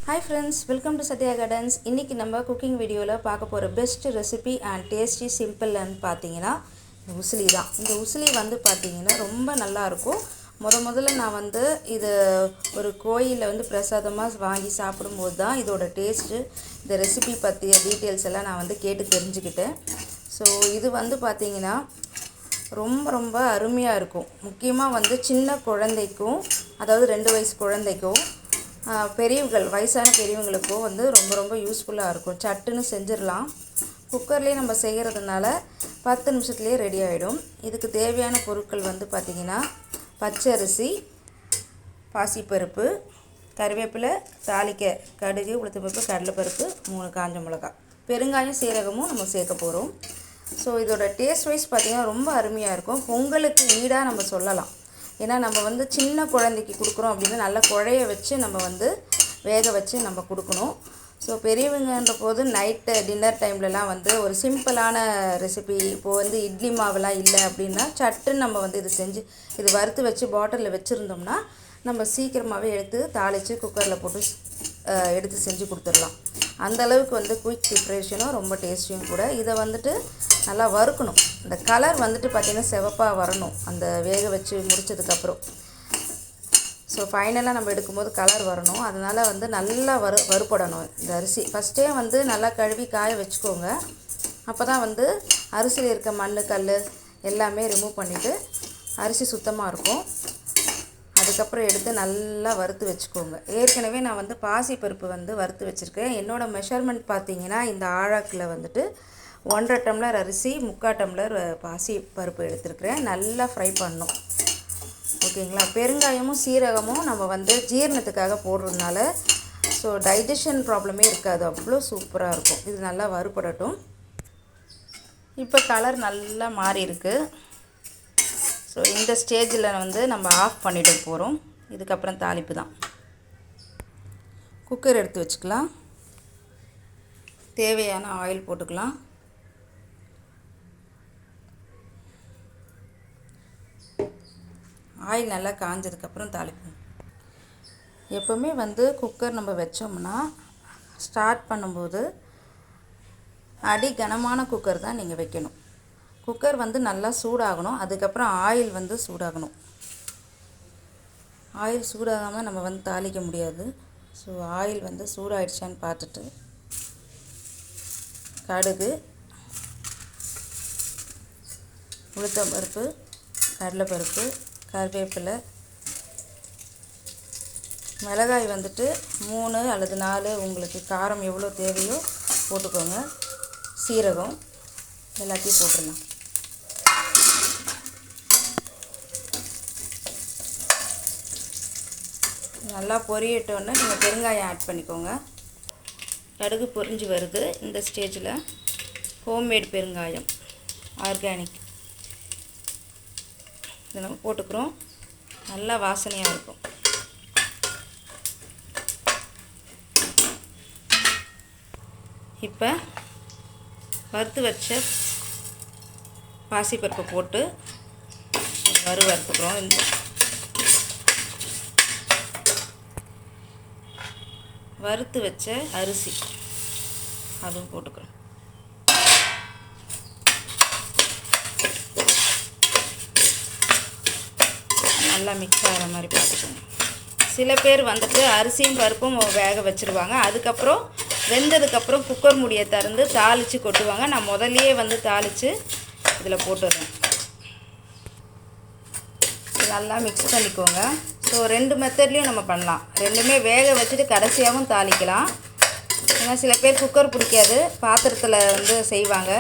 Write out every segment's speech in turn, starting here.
Hi friends, welcome to Satya Gardens. இன்னைக்கு நம்ம cooking வீடியோவில் பார்க்க போகிற பெஸ்ட் ரெசிபி அண்ட் டேஸ்டி சிம்பிள்னு பார்த்தீங்கன்னா உசிலி தான். இந்த உசிலி வந்து பார்த்தீங்கன்னா ரொம்ப நல்லாயிருக்கும். முதல்ல நான் வந்து இது ஒரு கோயிலில் வந்து பிரசாதமாக வாங்கி சாப்பிடும்போது தான் இதோட டேஸ்ட்டு, இந்த ரெசிபி பற்றிய டீட்டெயில்ஸ் எல்லாம் நான் வந்து கேட்டு தெரிஞ்சுக்கிட்டேன். ஸோ இது வந்து பார்த்தீங்கன்னா ரொம்ப அருமையாக இருக்கும். முக்கியமாக வந்து சின்ன குழந்தைக்கும், அதாவது 2 வயசு குழந்தைக்கும், வயசான பெரியவங்களுக்கும் வந்து ரொம்ப யூஸ்ஃபுல்லாக இருக்கும். சட்டுன்னு செஞ்சிடலாம். குக்கர்லேயே நம்ம செய்கிறதுனால 10 நிமிஷத்துலேயே ரெடி ஆகிடும். இதுக்கு தேவையான பொருட்கள் வந்து பார்த்திங்கன்னா பச்சரிசி, பாசிப்பருப்பு, கறிவேப்பிலை, தாளிக்க கடுகு, உளுத்தம்பருப்பு, கடலைப்பருப்பு, 3 காஞ்ச மிளகாய், பெருங்காயம், சீரகமும் நம்ம சேர்க்க போகிறோம். ஸோ இதோட டேஸ்ட் வைஸ் பார்த்திங்கன்னா ரொம்ப அருமையாக இருக்கும். பொங்கலுக்கு ஈடாக நம்ம சொல்லலாம். ஏன்னா நம்ம வந்து சின்ன குழந்தைக்கு கொடுக்குறோம் அப்படின்னா நல்லா குழைய வச்சு நம்ம வந்து வேக வச்சு நம்ம கொடுக்கணும். ஸோ பெரியவங்கன்ற போது நைட்டு டின்னர் டைம்லலாம் வந்து ஒரு சிம்பிளான ரெசிபி, இப்போது வந்து இட்லி மாவுலாம் இல்லை அப்படின்னா சட்டுன்னு நம்ம வந்து இது செஞ்சு இது வறுத்து வச்சு பாட்டிலில் வச்சுருந்தோம்னா நம்ம சீக்கிரமாகவே எடுத்து தாளித்து குக்கரில் போட்டு எடுத்து செஞ்சு கொடுத்துடலாம். அந்தளவுக்கு வந்து குயிக் ப்ரிப்ரேஷனும் ரொம்ப டேஸ்டியும் கூட. இதை வந்துட்டு நல்லா வறுக்கணும். இந்த கலர் வந்துட்டு பார்த்திங்கன்னா சிவப்பாக வரணும் அந்த வேக வச்சு முடித்ததுக்கப்புறம். ஸோ ஃபைனலாக நம்ம எடுக்கும்போது கலர் வரணும். அதனால் வந்து நல்லா வறுபடணும் இந்த அரிசி. ஃபஸ்ட்டே வந்து நல்லா கழுவி காய வச்சுக்கோங்க. அப்போ தான் வந்து அரிசியில் இருக்க மண், கல் எல்லாமே ரிமூவ் பண்ணிவிட்டு அரிசி சுத்தமாக இருக்கும். அதுக்கப்புறம் எடுத்து நல்லா வறுத்து வச்சுக்கோங்க. ஏற்கனவே நான் வந்து பாசிப்பருப்பு வந்து வறுத்து வச்சுருக்கேன். என்னோடய மெஷர்மெண்ட் பார்த்திங்கன்னா இந்த ஆழாக்கில் வந்துட்டு 1.5 டம்ளர் அரிசி, 3/4 டம்ளர் பாசிப்பருப்பு எடுத்துருக்கிறேன். நல்லா ஃப்ரை பண்ணணும். ஓகேங்களா. பெருங்காயமும் சீரகமும் நம்ம வந்து ஜீரணத்துக்காக போடுறதுனால ஸோ டைஜஷன் ப்ராப்ளமே இருக்காது. அவ்வளோ சூப்பராக இருக்கும். இது நல்லா வறுபடட்டும். இப்போ கலர் நல்லா மாறி இருக்குது. ஸோ இந்த ஸ்டேஜில் வந்து நம்ம ஆஃப் பண்ணிவிட போகிறோம். இதுக்கப்புறம் தாளிப்பு தான். குக்கர் எடுத்து வச்சுக்கலாம். தேவையான ஆயில் போட்டுக்கலாம். ஆயில் நல்லா காஞ்சதுக்கப்புறம் தாளிப்போம். எப்போவுமே வந்து குக்கர் நம்ம வச்சோம்னா ஸ்டார்ட் பண்ணும்போது அடி கனமான குக்கர் தான் நீங்கள் வைக்கணும். குக்கர் வந்து நல்லா சூடாகணும். அதுக்கப்புறம் ஆயில் வந்து சூடாகணும். ஆயில் சூடாகாமல் நம்ம வந்து தாளிக்க முடியாது. ஸோ ஆயில் வந்து சூடாகிடுச்சான்னு பார்த்துட்டு கடுகு, உளுத்தம்பருப்பு, கடலைப்பருப்பு, கறிவேப்பிலை, மிளகாய் வந்துட்டு 3 அல்லது 4 உங்களுக்கு காரம் எவ்வளோ தேவையோ போட்டுக்கோங்க. சீரகம் எல்லாத்தையும் போட்டுடலாம். நல்லா பொரியட்டோன்னு நீங்கள் பெருங்காயம் ஆட் பண்ணிக்கோங்க. கடுகு பொரிஞ்சு வருது. இந்த ஸ்டேஜில் ஹோம்மேட் பெருங்காயம், ஆர்கானிக், இதை நம்ம போட்டுக்கிறோம். நல்லா வாசனையாக இருக்கும். இப்போ வறுத்து வச்ச பாசிப்பருப்பை போட்டு வறுத்துக்கிறோம். இந்த வறுத்து வச்ச அரிசி அதுவும் போட்டுக்கிறோம். நல்லா மிக்ஸ் ஆகிற மாதிரி பார்த்துக்கோங்க. சில பேர் வந்துட்டு அரிசியும் பருப்பும் வேக வச்சுருவாங்க. அதுக்கப்புறம் வெந்ததுக்கப்புறம் குக்கர் மூடியை திறந்து தாளித்து கொட்டுவாங்க. நான் முதல்லையே வந்து தாளித்து இதில் போட்டுடுறேன். நல்லா மிக்ஸ் பண்ணிக்கோங்க. ஸோ 2 மெத்தட்லேயும் நம்ம பண்ணலாம். ரெண்டுமே வேக வச்சுட்டு கடைசியாகவும் தாளிக்கலாம். ஏன்னா சில பேர் குக்கர் பிடிக்காது, பாத்திரத்தில் வந்து செய்வாங்க.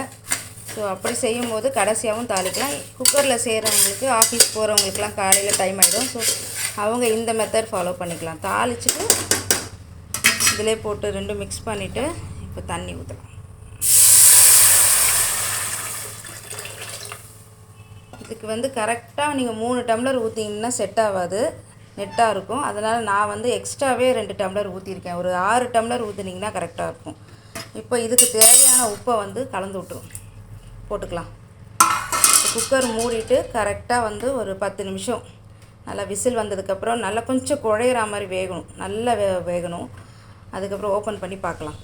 ஸோ அப்படி செய்யும்போது கடைசியாகவும் தாளிக்கலாம். குக்கரில் செய்கிறவங்களுக்கு, ஆஃபீஸ் போகிறவங்களுக்குலாம் காலையில் டைம் ஆகிடும். ஸோ அவங்க இந்த மெத்தட் ஃபாலோ பண்ணிக்கலாம். தாளிச்சுட்டு இதிலே போட்டு 2 மிக்ஸ் பண்ணிவிட்டு இப்போ தண்ணி ஊற்றலாம். இதுக்கு வந்து கரெக்டாக நீங்கள் 3 டம்ளர் ஊற்றிங்கன்னா செட் ஆகாது, நெட்டாக இருக்கும். அதனால் நான் வந்து எக்ஸ்ட்ராவே 2 டம்ளர் ஊற்றிருக்கேன். ஒரு 6 டம்ளர் ஊற்றினீங்கன்னா கரெக்டாக இருக்கும். இப்போ இதுக்கு தேவையான உப்பை வந்து கலந்து போட்டுக்கலாம். குக்கர் மூடிட்டு கரெக்டாக வந்து ஒரு 10 நிமிஷம் நல்லா விசில் வந்ததுக்கப்புறம் நல்லா கொஞ்சம் குழையிற மாதிரி வேகணும். நல்லா வேகணும். அதுக்கப்புறம் ஓப்பன் பண்ணி பார்க்கலாம்.